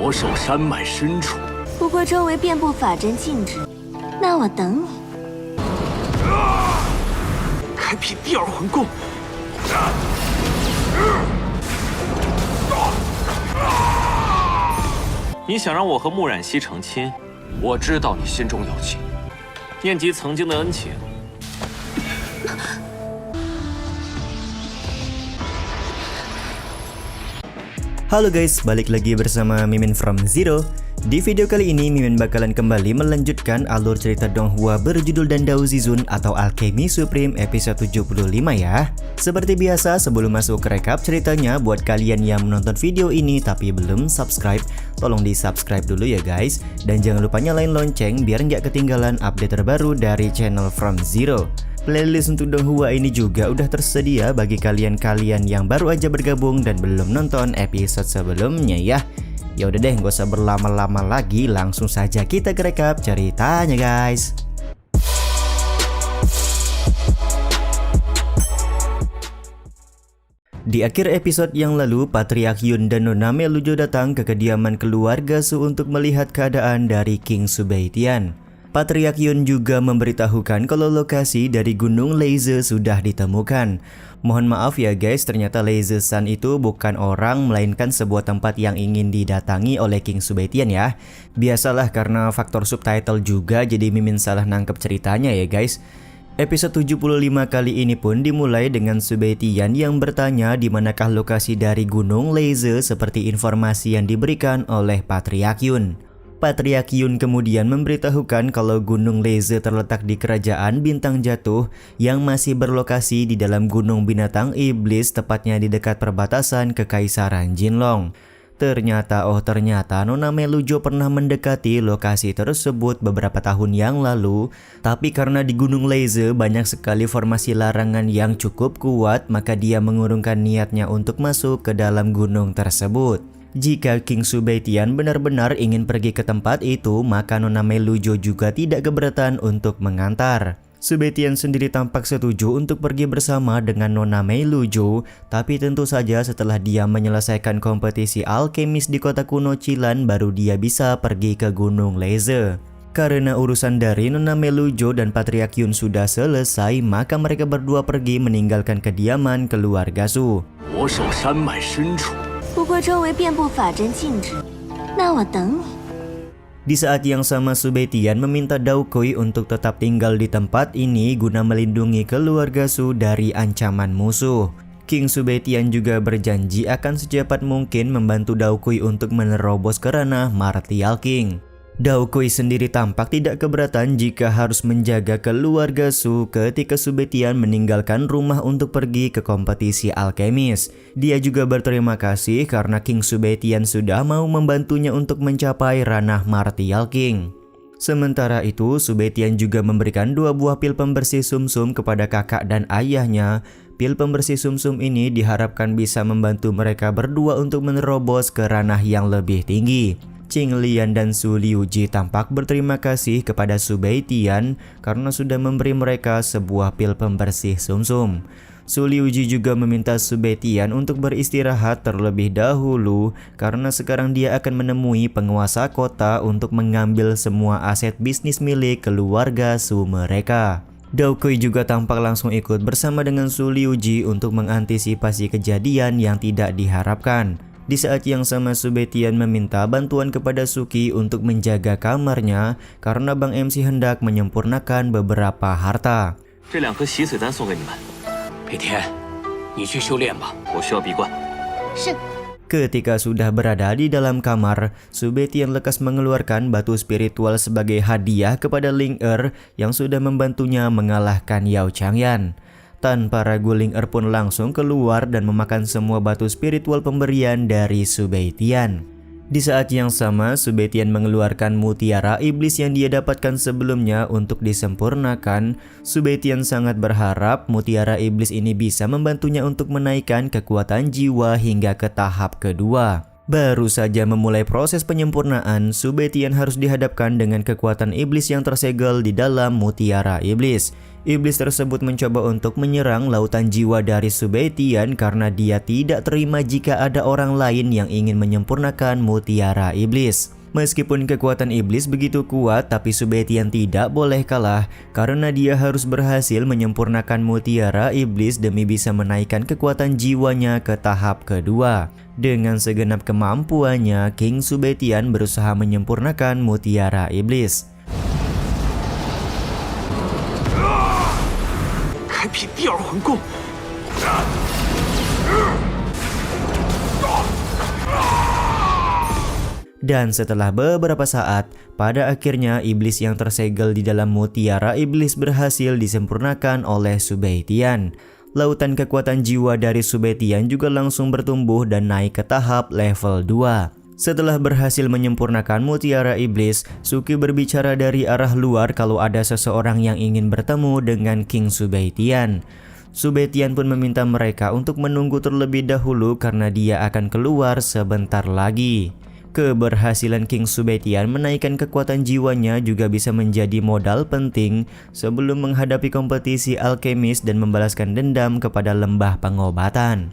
我守山脉深处。不过周围遍布法阵禁制，那我等你。开辟第二魂功。你想让我和穆冉熙成亲？我知道你心中有情，念及曾经的恩情。Halo guys, balik lagi bersama Mimin from Zero. Di video kali ini Mimin bakalan kembali melanjutkan alur cerita Donghua berjudul Dandao Zizun atau Alchemy Supreme episode 75 ya. Seperti biasa, sebelum masuk ke recap ceritanya, buat kalian yang menonton video ini tapi belum subscribe, tolong di subscribe dulu ya guys. Dan jangan lupa nyalain lonceng biar nggak ketinggalan update terbaru dari channel From Zero. Playlist untuk Donghua ini juga udah tersedia bagi kalian-kalian yang baru aja bergabung dan belum nonton episode sebelumnya ya. Ya udah deh, gak usah berlama-lama lagi, langsung saja kita ke recap ceritanya guys. Di akhir episode yang lalu, Patriark Yun dan Nona Melujo datang ke kediaman keluarga Su untuk melihat keadaan dari King Subaitian. Patriark Yun juga memberitahukan kalau lokasi dari Gunung Leize sudah ditemukan. Mohon maaf ya guys, ternyata Leize San itu bukan orang, melainkan sebuah tempat yang ingin didatangi oleh King Subaitian ya. Biasalah karena faktor subtitle juga, jadi Mimin salah nangkep ceritanya ya guys. Episode 75 kali ini pun dimulai dengan Subaitian yang bertanya di manakah lokasi dari Gunung Leize seperti informasi yang diberikan oleh Patriark Yun. Patriark Yun kemudian memberitahukan kalau Gunung Leize terletak di kerajaan Bintang Jatuh yang masih berlokasi di dalam Gunung Binatang Iblis, tepatnya di dekat perbatasan Kekaisaran Jinlong. Ternyata Nona Melujo pernah mendekati lokasi tersebut beberapa tahun yang lalu, tapi karena di Gunung Leize banyak sekali formasi larangan yang cukup kuat, maka dia mengurungkan niatnya untuk masuk ke dalam gunung tersebut. Jika King Subaitian benar-benar ingin pergi ke tempat itu, maka Nona Melujo juga tidak keberatan untuk mengantar. Subaitian sendiri tampak setuju untuk pergi bersama dengan Nona Melujo, tapi tentu saja setelah dia menyelesaikan kompetisi alkemis di kota kuno Cilan, baru dia bisa pergi ke Gunung Leize. Karena urusan dari Nona Melujo dan Patriark Yun sudah selesai, maka mereka berdua pergi meninggalkan kediaman keluarga Su. 我守山脉深处。 不过周围遍布法阵禁制，那我等你。 Di saat yang sama, Subaitian meminta Daokoi untuk tetap tinggal di tempat ini guna melindungi keluarga Su dari ancaman musuh. King Subaitian juga berjanji akan secepat mungkin membantu Daokoi untuk menerobos ke ranah Martial King. Daokoi sendiri tampak tidak keberatan jika harus menjaga keluarga Su ketika Subaitian meninggalkan rumah untuk pergi ke kompetisi alkemis. Dia juga berterima kasih karena King Subaitian sudah mau membantunya untuk mencapai ranah Martial King. Sementara itu, Subaitian juga memberikan 2 buah pil pembersih sumsum kepada kakak dan ayahnya. Pil pembersih sumsum ini diharapkan bisa membantu mereka berdua untuk menerobos ke ranah yang lebih tinggi. Qing Lian dan Su Liuji tampak berterima kasih kepada Subaitian karena sudah memberi mereka sebuah pil pembersih sumsum. Su Liuji juga meminta Subaitian untuk beristirahat terlebih dahulu karena sekarang dia akan menemui penguasa kota untuk mengambil semua aset bisnis milik keluarga Su mereka. Daokoi juga tampak langsung ikut bersama dengan Su Liuji untuk mengantisipasi kejadian yang tidak diharapkan. Di saat yang sama, Subaitian meminta bantuan kepada Suki untuk menjaga kamarnya karena Bang MC hendak menyempurnakan beberapa harta. 这2颗洗髓丹送给你们。裴天，你去修炼吧。我需要闭关。是。 Ketika sudah berada di dalam kamar, Subaitian lekas mengeluarkan batu spiritual sebagai hadiah kepada Ling Er yang sudah membantunya mengalahkan Yao Changyan. Tanpa ragu, Ling Er pun langsung keluar dan memakan semua batu spiritual pemberian dari Subaitian. Di saat yang sama, Subaitian mengeluarkan mutiara iblis yang dia dapatkan sebelumnya untuk disempurnakan. Subaitian sangat berharap mutiara iblis ini bisa membantunya untuk menaikkan kekuatan jiwa hingga ke tahap kedua. Baru saja memulai proses penyempurnaan, Subetian harus dihadapkan dengan kekuatan iblis yang tersegel di dalam mutiara iblis. Iblis tersebut mencoba untuk menyerang lautan jiwa dari Subetian karena dia tidak terima jika ada orang lain yang ingin menyempurnakan mutiara iblis. Meskipun kekuatan iblis begitu kuat, tapi Subetian tidak boleh kalah karena dia harus berhasil menyempurnakan mutiara iblis demi bisa menaikkan kekuatan jiwanya ke tahap kedua. Dengan segenap kemampuannya, King Subetian berusaha menyempurnakan mutiara iblis. 开辟第二魂功。 Dan setelah beberapa saat, pada akhirnya iblis yang tersegel di dalam mutiara iblis berhasil disempurnakan oleh Subetian. Lautan kekuatan jiwa dari Subetian juga langsung bertumbuh dan naik ke tahap level 2. Setelah berhasil menyempurnakan mutiara iblis, Suki berbicara dari arah luar kalau ada seseorang yang ingin bertemu dengan King Subetian. Subetian pun meminta mereka untuk menunggu terlebih dahulu karena dia akan keluar sebentar lagi. Keberhasilan King Subetian menaikkan kekuatan jiwanya juga bisa menjadi modal penting sebelum menghadapi kompetisi alkemis dan membalaskan dendam kepada lembah pengobatan.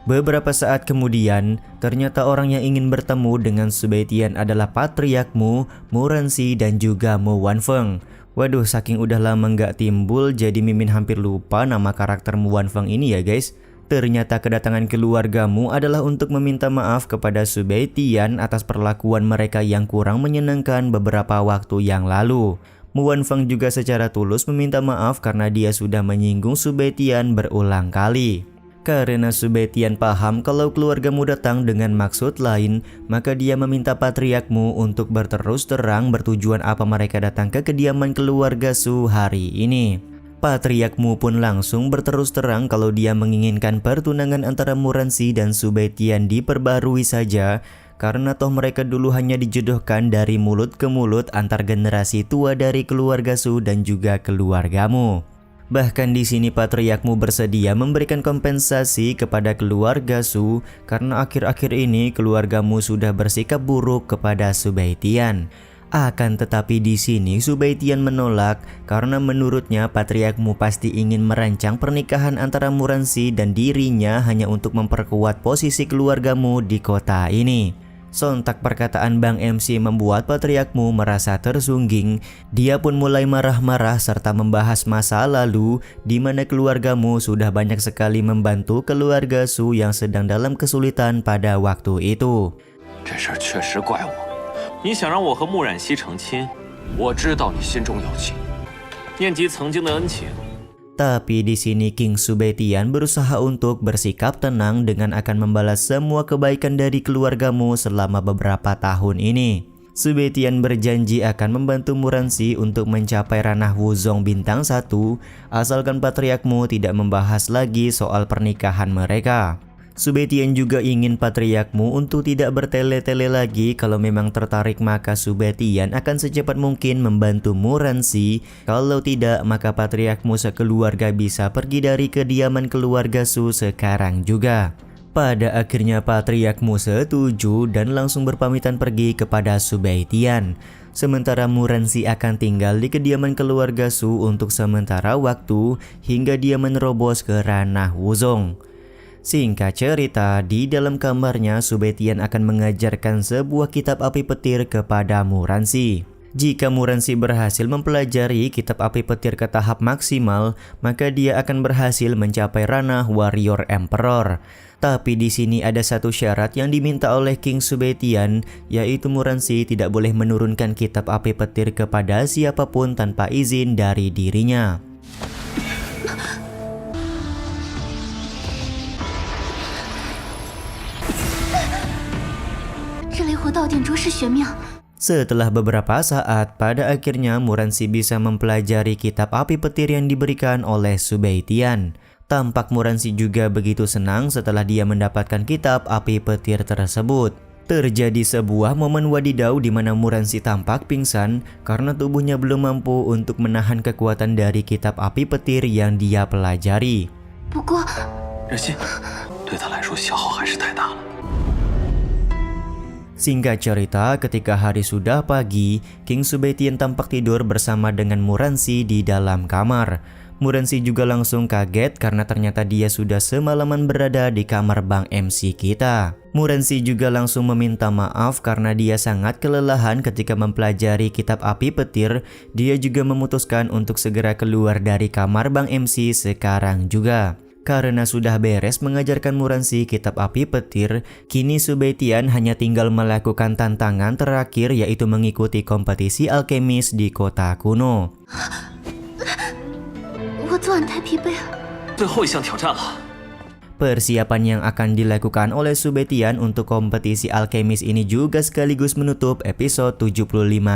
Beberapa saat kemudian, ternyata orang yang ingin bertemu dengan Subetian adalah Patriark Mu, Muransi, dan juga Mu Wanfeng. Waduh, saking udah lama nggak timbul, jadi Mimin hampir lupa nama karakter Mu Wanfeng ini ya guys. Ternyata kedatangan keluargamu adalah untuk meminta maaf kepada Subetian atas perlakuan mereka yang kurang menyenangkan beberapa waktu yang lalu. Mu Wanfeng juga secara tulus meminta maaf karena dia sudah menyinggung Subetian berulang kali. Karena Subetian paham kalau keluargamu datang dengan maksud lain, maka dia meminta Patriarkmu untuk berterus terang bertujuan apa mereka datang ke kediaman keluarga Su hari ini. Patriarkmu pun langsung berterus terang kalau dia menginginkan pertunangan antara Muransi dan Subetian diperbarui saja karena toh mereka dulu hanya dijodohkan dari mulut ke mulut antar generasi tua dari keluarga Su dan juga keluargamu. Bahkan di sini Patriarkmu bersedia memberikan kompensasi kepada keluarga Su karena akhir-akhir ini keluargamu sudah bersikap buruk kepada Subetian. Akan tetapi di sini Subetian menolak karena menurutnya Patriarkmu pasti ingin merancang pernikahan antara Muransi dan dirinya hanya untuk memperkuat posisi keluargamu di kota ini. Sontak perkataan Bang MC membuat Patriarkmu merasa tersungging. Dia pun mulai marah-marah serta membahas masa lalu di mana keluargamu sudah banyak sekali membantu keluarga Su yang sedang dalam kesulitan pada waktu itu. 这事儿确实怪我。 你想让我和穆冉熙成亲， 我知道你心中有情， 念及曾经的恩情。 Tapi di sini King Subetian berusaha untuk bersikap tenang dengan akan membalas semua kebaikan dari keluargamu selama beberapa tahun ini. Subetian berjanji akan membantu Muransi untuk mencapai ranah Wuzong bintang 1 asalkan Patriarkmu tidak membahas lagi soal pernikahan mereka. Subetian juga ingin Patriarkmu untuk tidak bertele-tele lagi. Kalau memang tertarik maka Subetian akan secepat mungkin membantu Muransi. Kalau tidak maka Patriarkmu sekeluarga bisa pergi dari kediaman keluarga Su sekarang juga. Pada akhirnya Patriarkmu setuju dan langsung berpamitan pergi kepada Subetian. Sementara Muransi akan tinggal di kediaman keluarga Su untuk sementara waktu hingga dia menerobos ke ranah Wuzong. Singkat cerita, di dalam kamarnya Subetian akan mengajarkan sebuah kitab api petir kepada Muransi. Jika Muransi berhasil mempelajari kitab api petir ke tahap maksimal, maka dia akan berhasil mencapai ranah Warrior Emperor. Tapi di sini ada satu syarat yang diminta oleh King Subetian, yaitu Muransi tidak boleh menurunkan kitab api petir kepada siapapun tanpa izin dari dirinya. 这雷火道典着实玄妙。 Setelah beberapa saat, pada akhirnya Muransi bisa mempelajari kitab api petir yang diberikan oleh Subetian. Tampak Muransi juga begitu senang setelah dia mendapatkan kitab api petir tersebut. Terjadi sebuah momen wadidau di mana Muransi tampak pingsan karena tubuhnya belum mampu untuk menahan kekuatan dari kitab api petir yang dia pelajari. 冉熙，对，对他来说消耗还是太大了。 Singkat cerita, ketika hari sudah pagi, King Subaitian tampak tidur bersama dengan Muransi di dalam kamar. Muransi juga langsung kaget karena ternyata dia sudah semalaman berada di kamar Bang MC kita. Muransi juga langsung meminta maaf karena dia sangat kelelahan ketika mempelajari kitab api petir. Dia juga memutuskan untuk segera keluar dari kamar Bang MC sekarang juga. Karena sudah beres mengajarkan Muransi kitab api petir, kini Subaitian hanya tinggal melakukan tantangan terakhir, yaitu mengikuti kompetisi alkemis di kota kuno. 我昨晚太疲惫了。最后一项挑战了， Persiapan yang akan dilakukan oleh Subaitian untuk kompetisi alkemis ini juga sekaligus menutup episode 75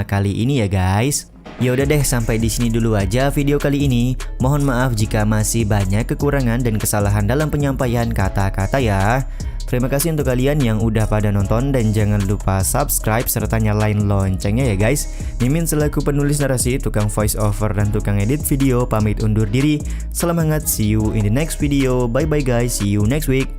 kali ini ya guys. Ya udah deh, sampai di sini dulu aja video kali ini. Mohon maaf jika masih banyak kekurangan dan kesalahan dalam penyampaian kata-kata ya. Terima kasih untuk kalian yang udah pada nonton dan jangan lupa subscribe serta nyalain loncengnya ya guys. Mimin selaku penulis narasi, tukang voice over dan tukang edit video pamit undur diri. Salam hangat, see you in the next video. Bye bye guys, see you next week.